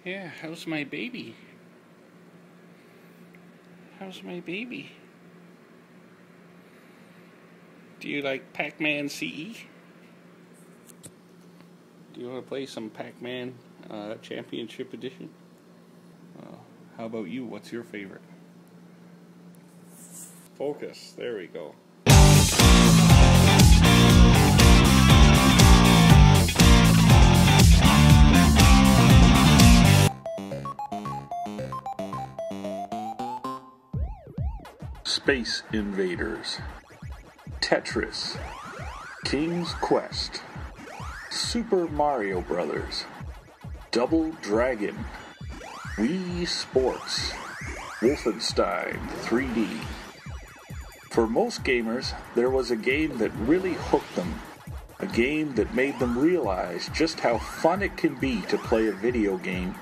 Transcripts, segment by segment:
Yeah, how's my baby? How's my baby? Do you like Pac-Man CE? Do you want to play some Pac-Man Championship Edition? How about you? What's your favorite? Focus. There we go. Space Invaders, Tetris, King's Quest, Super Mario Brothers, Double Dragon, Wii Sports, Wolfenstein 3D. For most gamers, there was a game that really hooked them, a game that made them realize just how fun it can be to play a video game,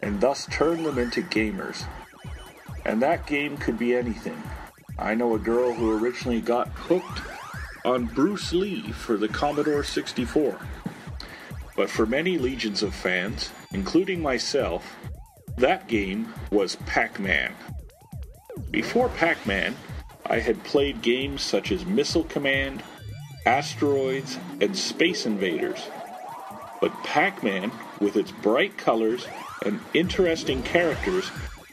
and thus turn them into gamers. And that game could be anything. I know a girl who originally got hooked on Bruce Lee for the Commodore 64. But for many legions of fans, including myself, that game was Pac-Man. Before Pac-Man, I had played games such as Missile Command, Asteroids, and Space Invaders. But Pac-Man, with its bright colors and interesting characters,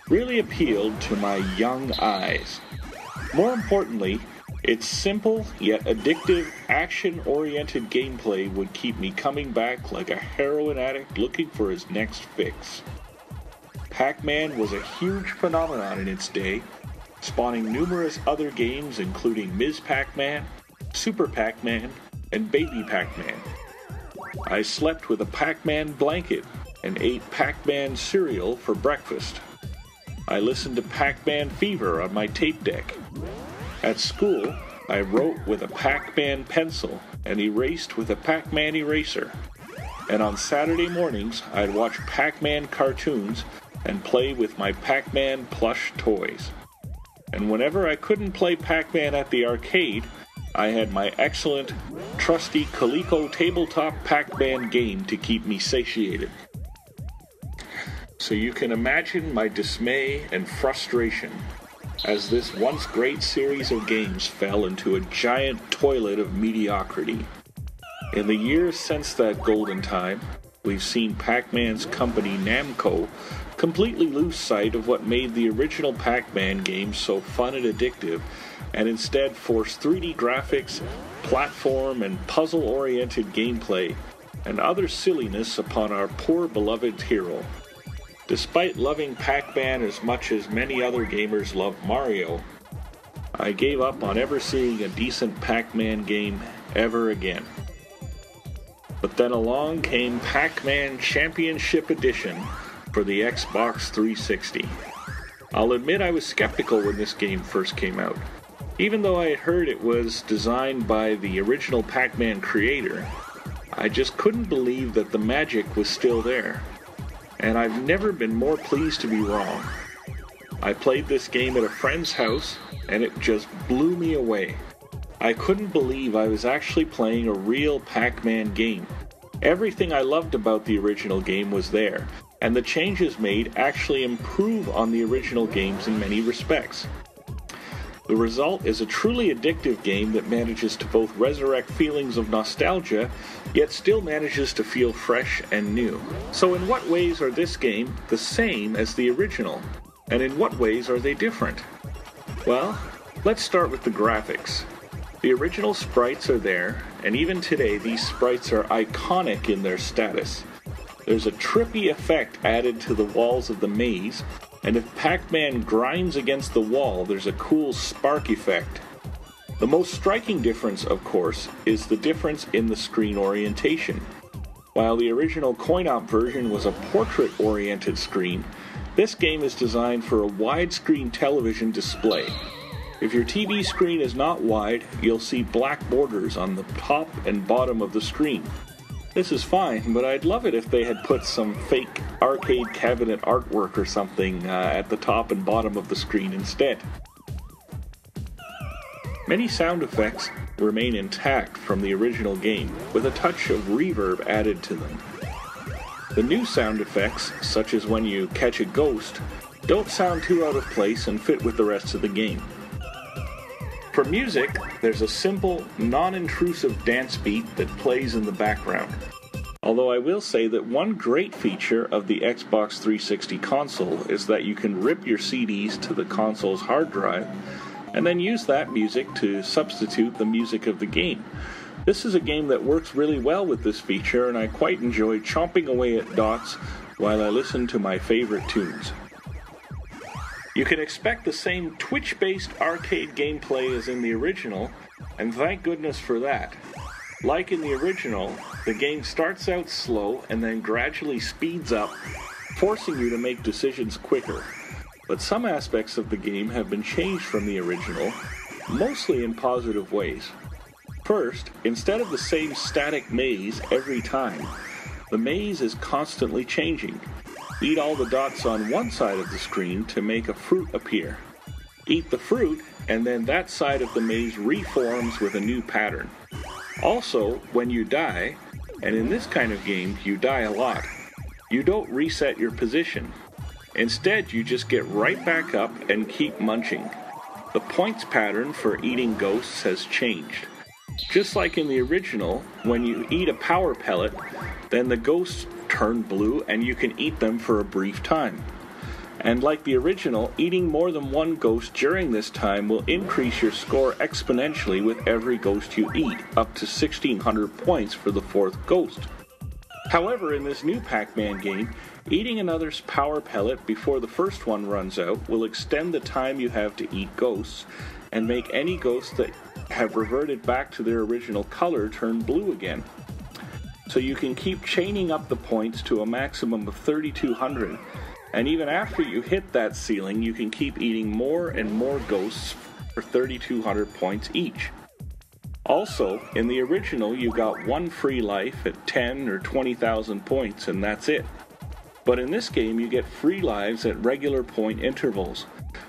really appealed to my young eyes. More importantly, its simple yet addictive action-oriented gameplay would keep me coming back like a heroin addict looking for his next fix. Pac-Man was a huge phenomenon in its day, spawning numerous other games including Ms. Pac-Man, Super Pac-Man, and Baby Pac-Man. I slept with a Pac-Man blanket and ate Pac-Man cereal for breakfast. I listened to Pac-Man Fever on my tape deck. At school, I wrote with a Pac-Man pencil and erased with a Pac-Man eraser. And on Saturday mornings, I'd watch Pac-Man cartoons and play with my Pac-Man plush toys. And whenever I couldn't play Pac-Man at the arcade, I had my excellent, trusty Coleco tabletop Pac-Man game to keep me satiated. So you can imagine my dismay and frustration as this once great series of games fell into a giant toilet of mediocrity. In the years since that golden time, we've seen Pac-Man's company Namco completely lose sight of what made the original Pac-Man game so fun and addictive, and instead force 3D graphics, platform and puzzle-oriented gameplay, and other silliness upon our poor beloved hero. Despite loving Pac-Man as much as many other gamers love Mario, I gave up on ever seeing a decent Pac-Man game ever again. But then along came Pac-Man Championship Edition for the Xbox 360. I'll admit I was skeptical when this game first came out. Even though I had heard it was designed by the original Pac-Man creator, I just couldn't believe that the magic was still there. And I've never been more pleased to be wrong. I played this game at a friend's house, and it just blew me away. I couldn't believe I was actually playing a real Pac-Man game. Everything I loved about the original game was there, and the changes made actually improve on the original games in many respects. The result is a truly addictive game that manages to both resurrect feelings of nostalgia, yet still manages to feel fresh and new. So in what ways are this game the same as the original? And in what ways are they different? Well, let's start with the graphics. The original sprites are there, and even today these sprites are iconic in their status. There's a trippy effect added to the walls of the maze, and if Pac-Man grinds against the wall, there's a cool spark effect. The most striking difference, of course, is the difference in the screen orientation. While the original coin-op version was a portrait-oriented screen, this game is designed for a widescreen television display. If your TV screen is not wide, you'll see black borders on the top and bottom of the screen. This is fine, but I'd love it if they had put some fake arcade cabinet artwork or something at the top and bottom of the screen instead. Many sound effects remain intact from the original game, with a touch of reverb added to them. The new sound effects, such as when you catch a ghost, don't sound too out of place and fit with the rest of the game. For music, there's a simple, non-intrusive dance beat that plays in the background. Although I will say that one great feature of the Xbox 360 console is that you can rip your CDs to the console's hard drive and then use that music to substitute the music of the game. This is a game that works really well with this feature, and I quite enjoy chomping away at dots while I listen to my favorite tunes. You can expect the same Twitch-based arcade gameplay as in the original, and thank goodness for that. Like in the original, the game starts out slow and then gradually speeds up, forcing you to make decisions quicker. But some aspects of the game have been changed from the original, mostly in positive ways. First, instead of the same static maze every time, the maze is constantly changing. Eat all the dots on one side of the screen to make a fruit appear. Eat the fruit, and then that side of the maze reforms with a new pattern. Also, when you die, and in this kind of game you die a lot, you don't reset your position. Instead, you just get right back up and keep munching. The points pattern for eating ghosts has changed. Just like in the original, when you eat a power pellet, then the ghosts turn blue and you can eat them for a brief time. And like the original, eating more than one ghost during this time will increase your score exponentially with every ghost you eat, up to 1600 points for the fourth ghost. However, in this new Pac-Man game, eating another power pellet before the first one runs out will extend the time you have to eat ghosts, and make any ghosts that have reverted back to their original color turn blue again. So you can keep chaining up the points to a maximum of 3200, and even after you hit that ceiling, you can keep eating more and more ghosts for 3200 points each. Also, in the original, you got one free life at 10 or 20,000 points, and that's it. But in this game, you get free lives at regular point intervals.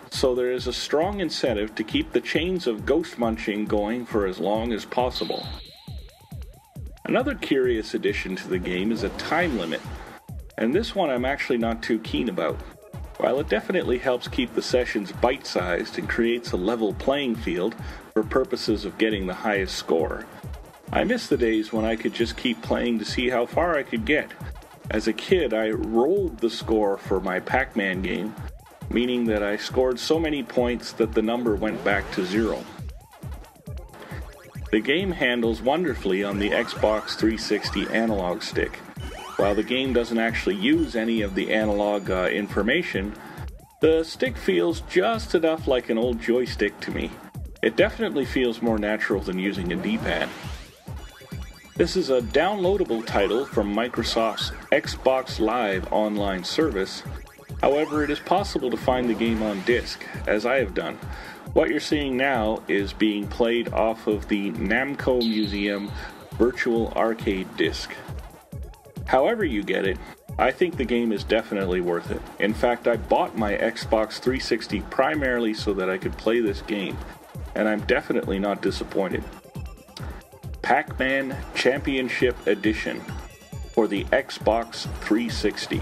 So there is a strong incentive to keep the chains of ghost munching going for as long as possible. Another curious addition to the game is a time limit, and this one I'm actually not too keen about. While it definitely helps keep the sessions bite-sized and creates a level playing field for purposes of getting the highest score, I miss the days when I could just keep playing to see how far I could get. As a kid, I rolled the score for my Pac-Man game, meaning that I scored so many points that the number went back to 0. The game handles wonderfully on the Xbox 360 analog stick. While the game doesn't actually use any of the analog information, the stick feels just enough like an old joystick to me. It definitely feels more natural than using a D-pad. This is a downloadable title from Microsoft's Xbox Live online service. However, it is possible to find the game on disc, as I have done. What you're seeing now is being played off of the Namco Museum Virtual Arcade disc. However you get it, I think the game is definitely worth it. In fact, I bought my Xbox 360 primarily so that I could play this game, and I'm definitely not disappointed. Pac-Man Championship Edition for the Xbox 360.